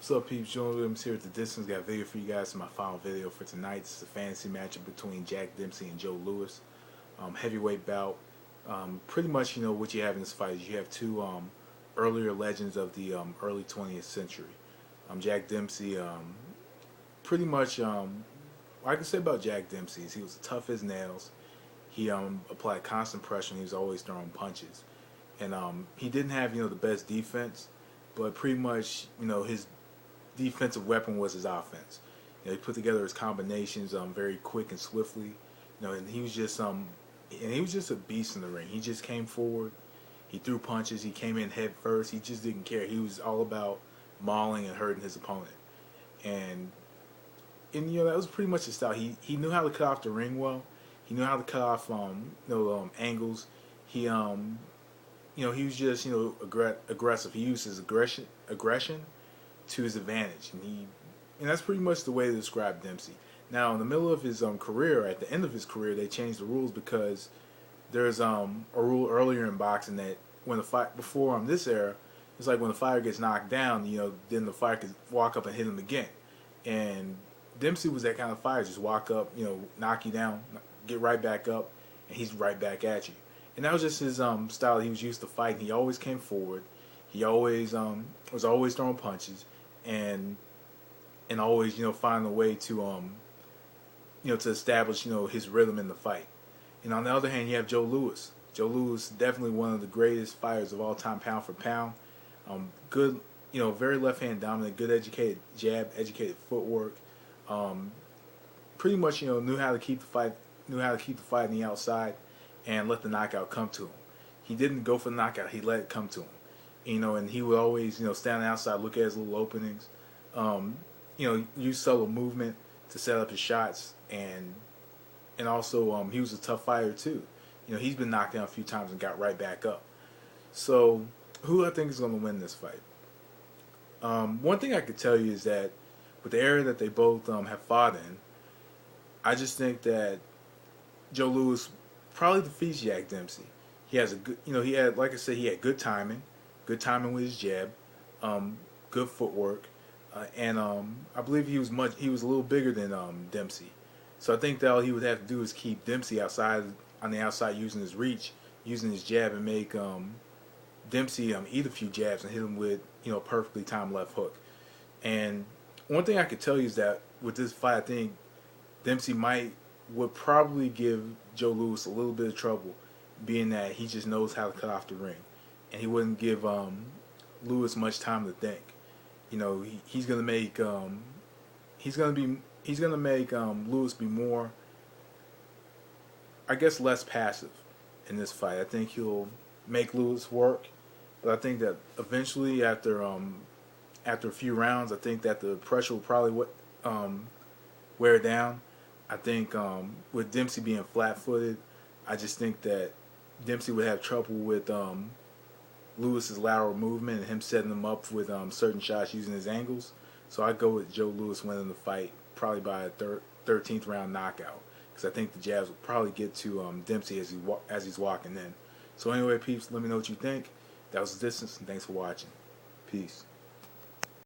What's up, peeps? Joe Williams here at the distance. Got a video for you guys. My final video for tonight. It's a fantasy matchup between Jack Dempsey and Joe Louis. Heavyweight bout. Pretty much, what you have in this fight is you have two earlier legends of the early 20th century. Jack Dempsey, pretty much, what I can say about Jack Dempsey is he was tough as nails. He applied constant pressure and he was always throwing punches. And he didn't have, the best defense, but pretty much, his defensive weapon was his offense. He put together his combinations very quick and swiftly. And he was just a beast in the ring. He just came forward. He threw punches. He came in head first. He just didn't care. He was all about mauling and hurting his opponent. And that was pretty much his style. He knew how to cut off the ring well. He knew how to cut off angles. He he was just aggressive. He used his aggression to his advantage, and that's pretty much the way to describe Dempsey. Now, in the middle of his career, at the end of his career, they changed the rules because there's a rule earlier in boxing that when the fight before this era, it's like when the fighter gets knocked down, then the fighter could walk up and hit him again. And Dempsey was that kind of fighter, just walk up, knock you down, get right back up, and he's right back at you. And that was just his style. He was used to fighting. He always came forward. He always was always throwing punches, and always finding a way to to establish his rhythm in the fight. And on the other hand, you have Joe Louis. Joe Louis, definitely one of the greatest fighters of all time, pound for pound. Good, very left-hand dominant, good educated jab, educated footwork. Pretty much knew how to keep the fight, on the outside, and let the knockout come to him. He didn't go for the knockout; he let it come to him. And he would always stand on the outside, look at his little openings. Use subtle movement to set up his shots, and also he was a tough fighter too. He's been knocked down a few times and got right back up. So who I think is going to win this fight? One thing I could tell you is that with the era that they both have fought in, I just think that Joe Louis probably defeats Jack Dempsey. He has a good, he had, like I said, he had good timing with his jab, good footwork, and I believe he was a little bigger than Dempsey. So I think that all he would have to do is keep Dempsey on the outside using his reach, using his jab, and make Dempsey eat a few jabs and hit him with perfectly timed left hook. And one thing I could tell you is that with this fight, I think Dempsey would probably give Joe Louis a little bit of trouble, being that he just knows how to cut off the ring, and he wouldn't give Louis much time to think. He's gonna make Louis be more, I guess, less passive in this fight. I think he'll make Louis work, but I think that eventually, after a few rounds, I think that the pressure will probably wear down. I think with Dempsey being flat-footed, I just think that Dempsey would have trouble with Louis's lateral movement and him setting him up with certain shots using his angles. So I go with Joe Louis winning the fight probably by a 13th round knockout, because I think the jabs will probably get to Dempsey as he's walking in. So anyway, peeps, let me know what you think. That was the distance, and thanks for watching. Peace.